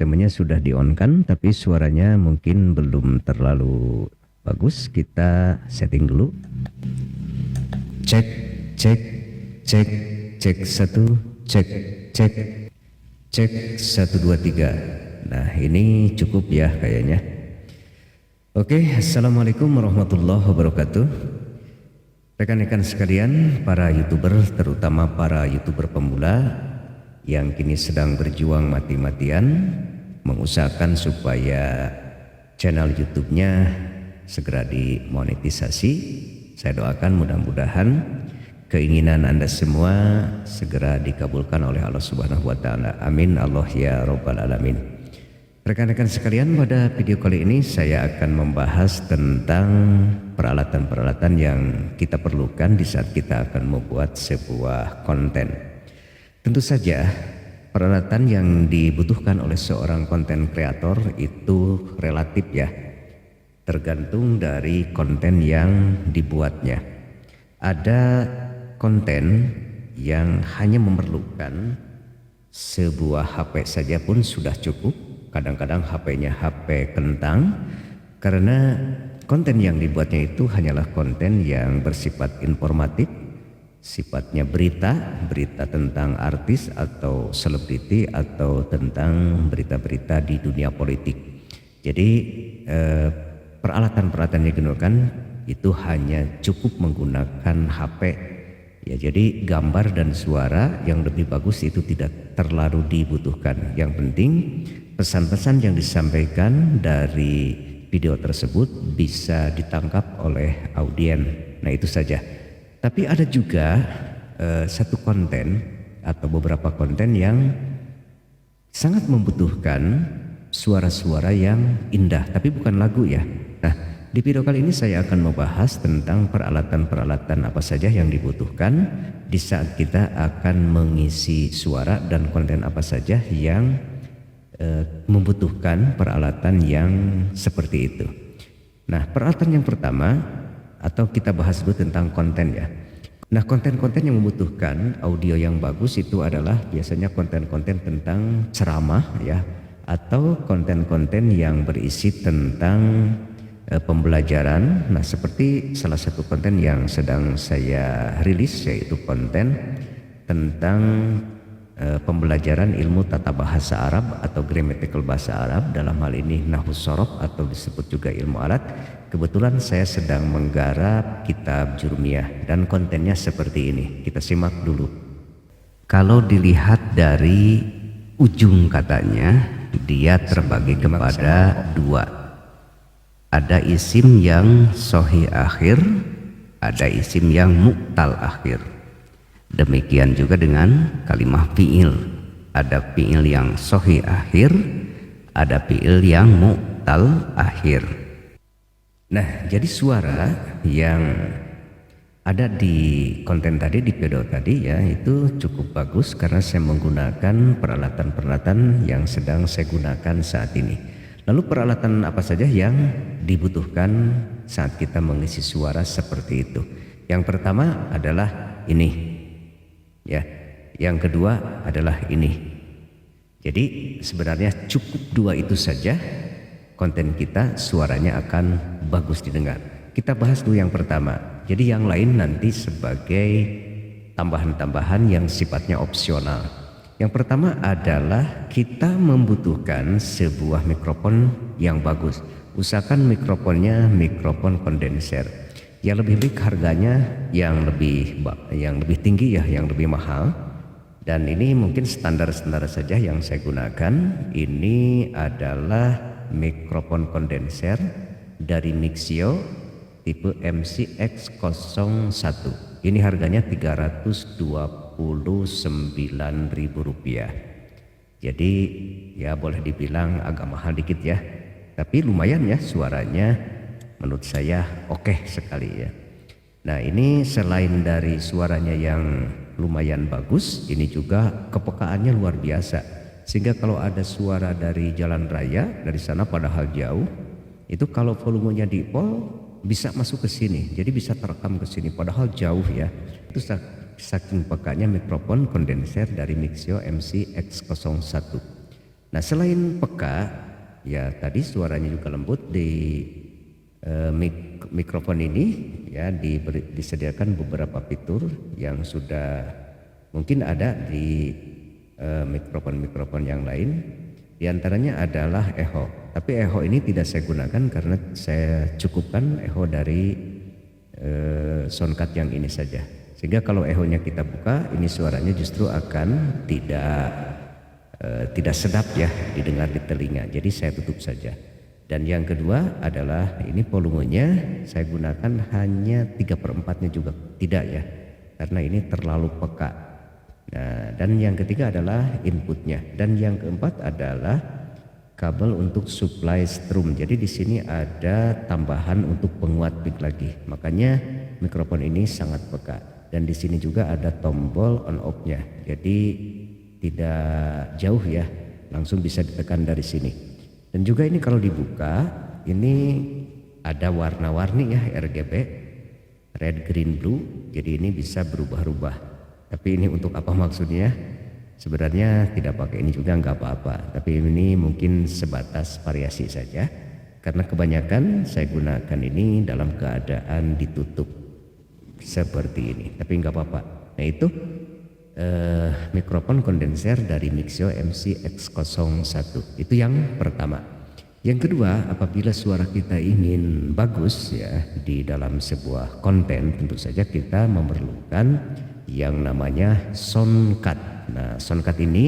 Semuanya sudah di-on-kan, tapi suaranya mungkin belum terlalu bagus. Kita setting dulu. Cek, cek, cek, cek satu, cek, cek, cek 1 2 3. Nah, ini cukup ya kayaknya. Oke, assalamualaikum warahmatullahi wabarakatuh. Rekan-rekan sekalian, para YouTuber, terutama para YouTuber pemula yang kini sedang berjuang mati-matian mengusahakan supaya channel YouTube-nya segera dimonetisasi. Saya doakan mudah-mudahan keinginan Anda semua segera dikabulkan oleh Allah Subhanahu wa taala. Amin Allah ya rabbal alamin. Rekan-rekan sekalian, pada video kali ini saya akan membahas tentang peralatan-peralatan yang kita perlukan di saat kita akan membuat sebuah konten. Tentu saja peralatan yang dibutuhkan oleh seorang konten kreator itu relatif ya, tergantung dari konten yang dibuatnya. Ada konten yang hanya memerlukan sebuah HP saja pun sudah cukup. Kadang-kadang HP-nya HP kentang, karena konten yang dibuatnya itu hanyalah konten yang bersifat informatif, sifatnya berita tentang artis atau selebriti atau tentang berita-berita di dunia politik. Jadi peralatan-peralatan yang digunakan itu hanya cukup menggunakan HP. Ya, jadi gambar dan suara yang lebih bagus itu tidak terlalu dibutuhkan. Yang penting pesan-pesan yang disampaikan dari video tersebut bisa ditangkap oleh audien. Nah, itu saja. Tapi ada juga satu konten atau beberapa konten yang sangat membutuhkan suara-suara yang indah, tapi bukan lagu ya. Nah, di video kali ini saya akan membahas tentang peralatan-peralatan apa saja yang dibutuhkan di saat kita akan mengisi suara dan konten apa saja yang membutuhkan peralatan yang seperti itu. Nah, peralatan yang pertama atau kita bahas dulu tentang konten ya. Nah, konten-konten yang membutuhkan audio yang bagus itu adalah biasanya konten-konten tentang ceramah ya, atau konten-konten yang berisi tentang pembelajaran. Nah, seperti salah satu konten yang sedang saya rilis yaitu konten tentang pembelajaran ilmu tata bahasa Arab atau grammatical bahasa Arab, dalam hal ini nahwu sorof atau disebut juga ilmu alat. Kebetulan saya sedang menggarap kitab Jurmiyah dan kontennya seperti ini. Kita simak dulu. Kalau dilihat dari ujung katanya, dia terbagi kepada dua. Ada isim yang sohi akhir, ada isim yang mu'tal akhir. Demikian juga dengan kalimah fi'il. Ada fi'il yang sohi akhir, ada fi'il yang mu'tal akhir. Nah, jadi suara yang ada di konten tadi, di video tadi ya, itu cukup bagus karena saya menggunakan peralatan-peralatan yang sedang saya gunakan saat ini. Lalu peralatan apa saja yang dibutuhkan saat kita mengisi suara seperti itu? Yang pertama adalah ini. Ya, yang kedua adalah ini. Jadi sebenarnya cukup dua itu saja, konten kita suaranya akan bagus didengar. Kita bahas dulu yang pertama. Jadi yang lain nanti sebagai tambahan-tambahan yang sifatnya opsional. Yang pertama adalah kita membutuhkan sebuah mikrofon yang bagus. Usahakan mikrofonnya mikrofon kondenser. Yang lebih baik harganya yang lebih tinggi ya, yang lebih mahal. Dan ini mungkin standar-standar saja yang saya gunakan. Ini adalah mikrofon kondenser dari Mixio tipe MCX01. Ini harganya Rp329.000. Jadi ya boleh dibilang agak mahal dikit ya. Tapi lumayan ya, suaranya menurut saya oke sekali ya. Nah, ini selain dari suaranya yang lumayan bagus, ini juga kepekaannya luar biasa. Sehingga kalau ada suara dari jalan raya, dari sana padahal jauh, itu kalau volumenya di pol bisa masuk ke sini. Jadi bisa terekam ke sini padahal jauh ya. Itu saking pekanya mikrofon kondenser dari Mixio MCX01. Nah selain peka, ya tadi suaranya juga lembut di mikrofon ini ya disediakan beberapa fitur yang sudah mungkin ada di mikrofon-mikrofon yang lain. Di antaranya adalah echo. Tapi echo ini tidak saya gunakan karena saya cukupkan echo dari soundcard yang ini saja. Sehingga kalau echo-nya kita buka, ini suaranya justru akan tidak sedap ya didengar di telinga. Jadi saya tutup saja. Dan yang kedua adalah ini volumenya saya gunakan hanya 3/4-nya juga tidak ya. Karena ini terlalu peka. Nah, dan yang ketiga adalah inputnya, dan yang keempat adalah kabel untuk supply strum. Jadi di sini ada tambahan untuk penguat mic lagi. Makanya mikrofon ini sangat peka. Dan di sini juga ada tombol on off-nya. Jadi tidak jauh ya, langsung bisa ditekan dari sini. Dan juga ini kalau dibuka, ini ada warna-warni ya RGB, red, green, blue. Jadi ini bisa berubah-ubah. Tapi ini untuk apa maksudnya? Sebenarnya tidak pakai ini juga nggak apa-apa. Tapi ini mungkin sebatas variasi saja. Karena kebanyakan saya gunakan ini dalam keadaan ditutup seperti ini. Tapi nggak apa-apa. Nah itu mikrofon kondenser dari Mixio MC-X01. Itu yang pertama. Yang kedua, apabila suara kita ingin bagus ya di dalam sebuah konten, tentu saja kita memerlukan yang namanya soundcard. Nah, soundcard ini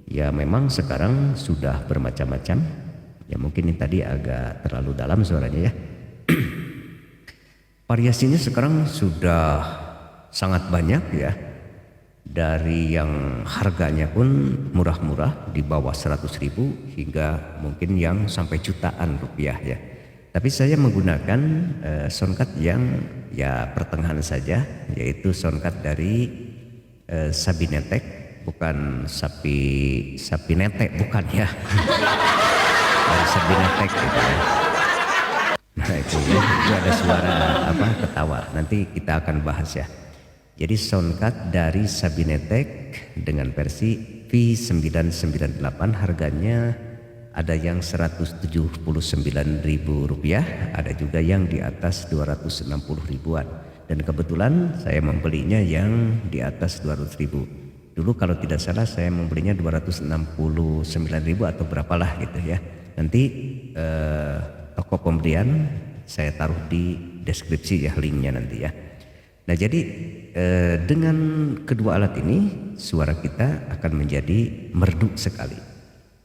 ya memang sekarang sudah bermacam-macam. Ya mungkin ini tadi agak terlalu dalam suaranya ya. Variasinya sekarang sudah sangat banyak ya. Dari yang harganya pun murah-murah di bawah 100.000 hingga mungkin yang sampai jutaan rupiah ya. Tapi saya menggunakan soundcard yang ya pertengahan saja, yaitu soundcard dari Sabinetek, bukan sapi netek bukan ya. Dari Sabinetek gitu ya. Nah itu ada suara apa ketawa, nanti kita akan bahas ya. Jadi soundcard dari Sabinetek dengan versi V998 harganya ada yang Rp179.000, ada juga yang di atas 260 ribuan. Dan kebetulan saya membelinya yang di atas 200.000. Dulu kalau tidak salah saya membelinya 269.000 atau berapalah gitu ya. Nanti toko pembelian saya taruh di deskripsi ya linknya nanti ya. Nah jadi dengan kedua alat ini suara kita akan menjadi merdu sekali,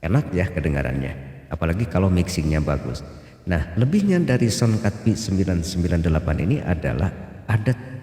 enak ya kedengarannya, apalagi kalau mixingnya bagus. Nah lebihnya dari soundcard P998 ini adalah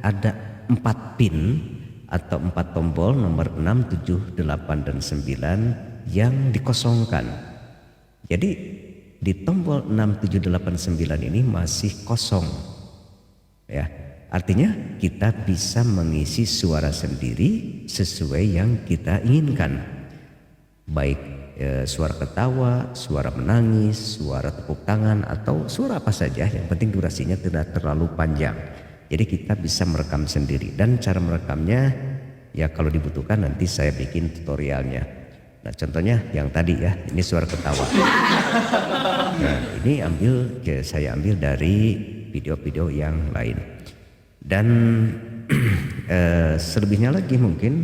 ada 4 pin atau 4 tombol nomor 6, 7, 8, dan 9 yang dikosongkan. Jadi di tombol 6, 7, 8, 9 ini masih kosong ya. Artinya kita bisa mengisi suara sendiri sesuai yang kita inginkan. Baik suara ketawa, suara menangis, suara tepuk tangan, atau suara apa saja. Yang penting durasinya tidak terlalu panjang. Jadi kita bisa merekam sendiri. Dan cara merekamnya ya kalau dibutuhkan nanti saya bikin tutorialnya. Nah contohnya yang tadi ya, ini suara ketawa. Nah ini saya ambil dari video-video yang lain. Dan selebihnya lagi mungkin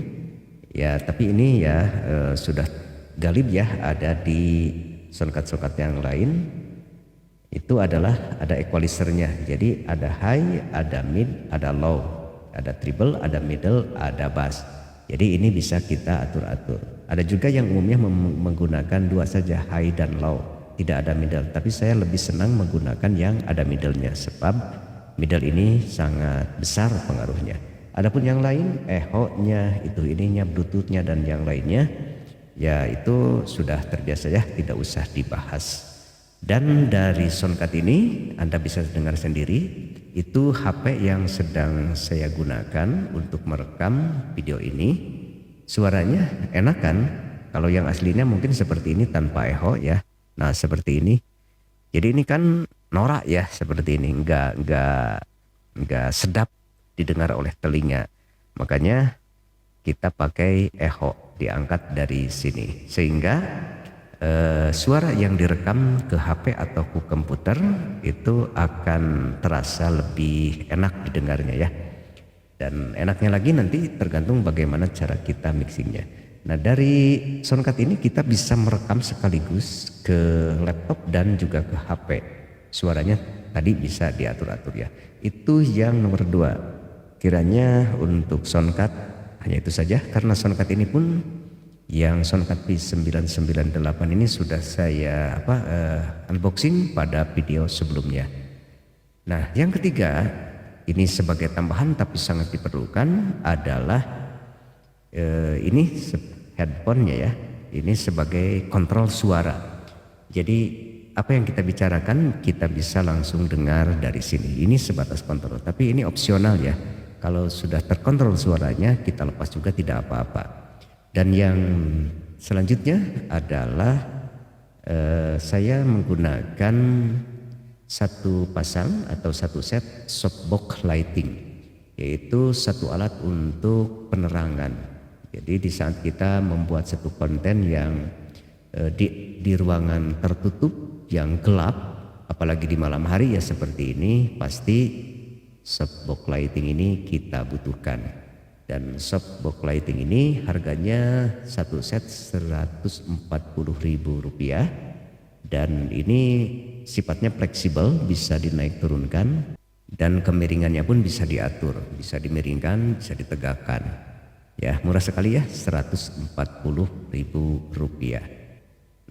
ya, tapi ini ya sudah galib ya, ada di soundcard yang lain. Itu adalah ada equalizernya. Jadi ada high, ada mid, ada low, ada treble, ada middle, ada bass. Jadi ini bisa kita atur-atur. Ada juga yang umumnya menggunakan dua saja, high dan low, tidak ada middle. Tapi saya lebih senang menggunakan yang ada middle-nya, sebab middle ini sangat besar pengaruhnya. Adapun yang lain, echo-nya, itu ininya, bluetooth-nya, dan yang lainnya, ya itu sudah terbiasa ya, tidak usah dibahas. Dan dari soundcard ini Anda bisa dengar sendiri, itu HP yang sedang saya gunakan untuk merekam video ini. Suaranya enak kan? Kalau yang aslinya mungkin seperti ini tanpa echo ya. Nah seperti ini. Jadi ini kan norak ya seperti ini, enggak sedap didengar oleh telinga. Makanya kita pakai echo, diangkat dari sini, sehingga suara yang direkam ke HP atau ke komputer itu akan terasa lebih enak didengarnya ya. Dan enaknya lagi nanti tergantung bagaimana cara kita mixingnya. Nah dari Soundcard ini kita bisa merekam sekaligus ke laptop dan juga ke HP. Suaranya tadi bisa diatur-atur ya. Itu yang nomor 2. Kiranya untuk Soundcard hanya itu saja, karena Soundcard ini pun yang Soundcard P998 ini sudah saya unboxing pada video sebelumnya. Nah yang ketiga, ini sebagai tambahan tapi sangat diperlukan adalah ini headphone-nya ya. Ini sebagai kontrol suara. Jadi apa yang kita bicarakan kita bisa langsung dengar dari sini. Ini sebatas kontrol, tapi ini opsional ya. Kalau sudah terkontrol suaranya kita lepas juga tidak apa-apa. Dan yang selanjutnya adalah saya menggunakan satu pasang atau satu set softbox lighting, yaitu satu alat untuk penerangan. Jadi di saat kita membuat satu konten yang di ruangan tertutup yang gelap, apalagi di malam hari ya seperti ini, pasti softbox lighting ini kita butuhkan. Dan softbox lighting ini harganya satu set Rp140.000 dan ini sifatnya fleksibel, bisa dinaik turunkan dan kemiringannya pun bisa diatur, bisa dimiringkan, bisa ditegakkan. Ya murah sekali ya, Rp140.000.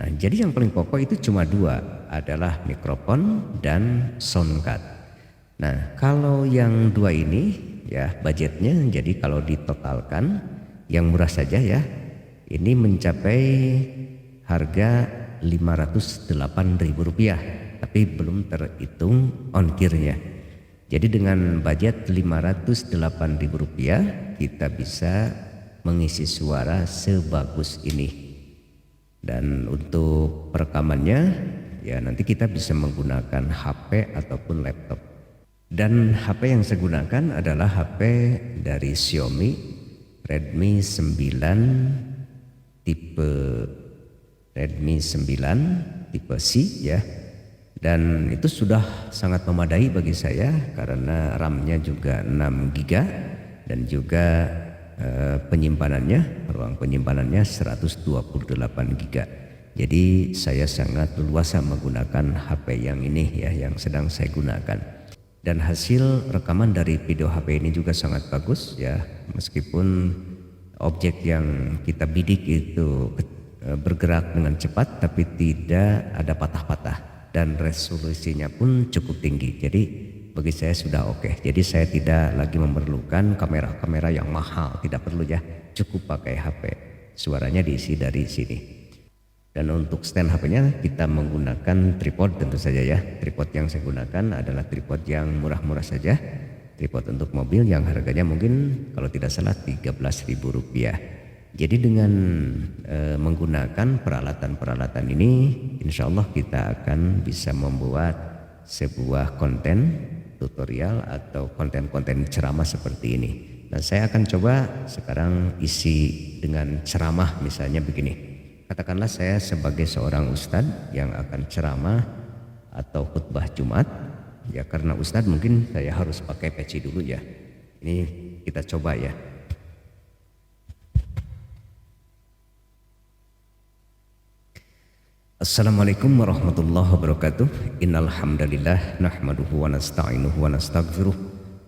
Nah jadi yang paling pokok itu cuma 2, adalah mikrofon dan soundcard. Nah kalau yang 2 ini ya budgetnya, jadi kalau ditotalkan yang murah saja ya, ini mencapai harga Rp508.000, tapi belum terhitung ongkirnya. Jadi dengan budget Rp508.000 kita bisa mengisi suara sebagus ini. Dan untuk perekamannya ya nanti kita bisa menggunakan HP ataupun laptop. Dan HP yang saya gunakan adalah HP dari Xiaomi Redmi 9 tipe C ya. Dan itu sudah sangat memadai bagi saya karena RAM-nya juga 6 GB dan juga ruang penyimpanannya 128 GB. Jadi saya sangat leluasa menggunakan HP yang ini ya, yang sedang saya gunakan. Dan hasil rekaman dari video HP ini juga sangat bagus ya, meskipun objek yang kita bidik itu bergerak dengan cepat tapi tidak ada patah-patah dan resolusinya pun cukup tinggi. Jadi bagi saya sudah oke. Jadi saya tidak lagi memerlukan kamera yang mahal, tidak perlu ya, cukup pakai HP. Suaranya diisi dari sini. Dan untuk stand HP-nya kita menggunakan tripod tentu saja ya. Tripod yang saya gunakan adalah tripod yang murah-murah saja. Tripod untuk mobil yang harganya mungkin kalau tidak salah Rp13.000. Jadi dengan menggunakan peralatan-peralatan ini, insya Allah kita akan bisa membuat sebuah konten tutorial atau konten-konten ceramah seperti ini. Nah saya akan coba sekarang isi dengan ceramah, misalnya begini. Katakanlah saya sebagai seorang ustadz yang akan ceramah atau khutbah Jumat. Ya karena ustadz mungkin saya harus pakai peci dulu ya. Ini kita coba ya. Assalamualaikum warahmatullahi wabarakatuh. Innal hamdalillah nahmaduhu wa nasta'inuhu wa nastaghfiruh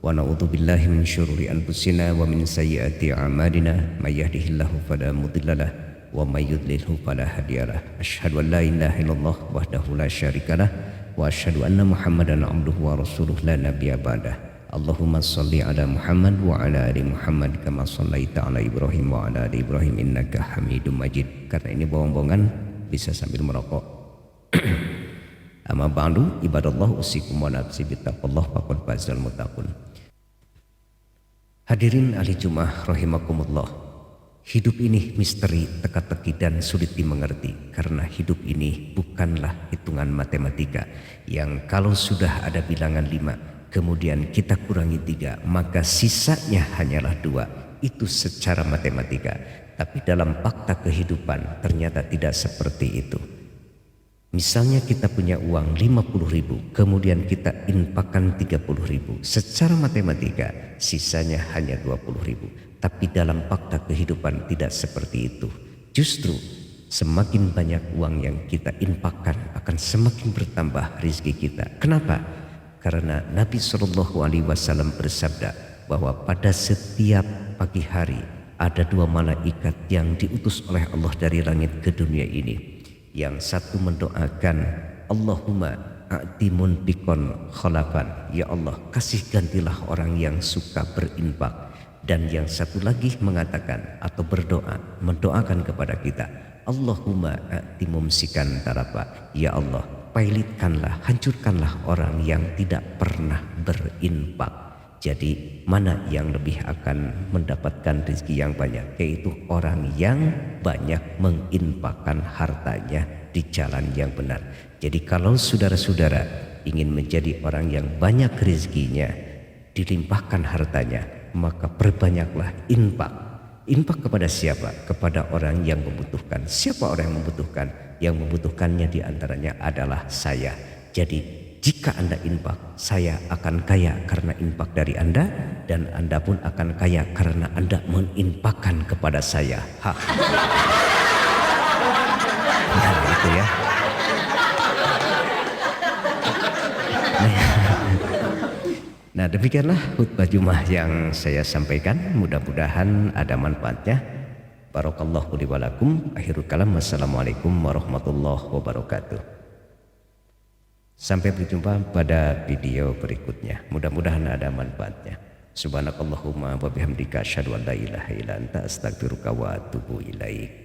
wa na'udzu billahi min syururi anfusina wa min sayyiati a'malina may yahdihillahu fala mudhillalah wa may yudlilhu fala hadiyalah. Asyhadu an la ilaha illallah wahdahu la syarikalah wa asyhadu anna Muhammadan abduhu wa rasuluh la nabiyya ba'dah. Allahumma shalli ala Muhammad wa ala ali Muhammad kama shallaita ala Ibrahim wa ala ali Ibrahim innaka Hamidum Majid. Karena ini bohong-bohongan bisa sambil merokok. Amma ba'du, ibadallah usikum wa nafsi bittaqullah faqad fazal muttaqun. Hadirin ahli Jumat rahimakumullah. Hidup ini misteri, teka-teki dan sulit dimengerti karena hidup ini bukanlah hitungan matematika yang kalau sudah ada bilangan 5 kemudian kita kurangi 3 maka sisanya hanyalah 2. Itu secara matematika. Tapi dalam fakta kehidupan ternyata tidak seperti itu. Misalnya kita punya uang 50.000, kemudian kita infakkan 30.000. Secara matematika sisanya hanya 20.000. Tapi dalam fakta kehidupan tidak seperti itu. Justru semakin banyak uang yang kita infakkan akan semakin bertambah rezeki kita. Kenapa? Karena Nabi SAW bersabda bahwa pada setiap pagi hari ada 2 malaikat yang diutus oleh Allah dari langit ke dunia ini. Yang satu mendoakan, Allahumma a'ti munfikon khalafan, ya Allah kasih gantilah orang yang suka berinfak. Dan yang satu lagi mengatakan atau berdoa, mendoakan kepada kita, Allahumma a'ti mumsikan tarafa, ya Allah pailitkanlah, hancurkanlah orang yang tidak pernah berinfak. Jadi mana yang lebih akan mendapatkan rezeki yang banyak? Yaitu orang yang banyak menginfakkan hartanya di jalan yang benar. Jadi kalau saudara-saudara ingin menjadi orang yang banyak rezekinya, dilimpahkan hartanya, maka perbanyaklah infak. Infak kepada siapa? Kepada orang yang membutuhkan. Siapa orang yang membutuhkan? Yang membutuhkannya diantaranya adalah saya. Jadi jika Anda infak, saya akan kaya karena infak dari Anda, dan Anda pun akan kaya karena Anda menginfakkan kepada saya. Nah, itu ya. Nah, demikianlah khutbah Jumat yang saya sampaikan. Mudah-mudahan ada manfaatnya. Barakallahu li wa lakum. Akhirul kalam. Wassalamualaikum warahmatullahi wabarakatuh. Sampai berjumpa pada video berikutnya. Mudah-mudahan ada manfaatnya. Subhanakallahumma wa bihamdika asyhadu an la ilaha illa anta astaghfiruka wa atubu ilaik.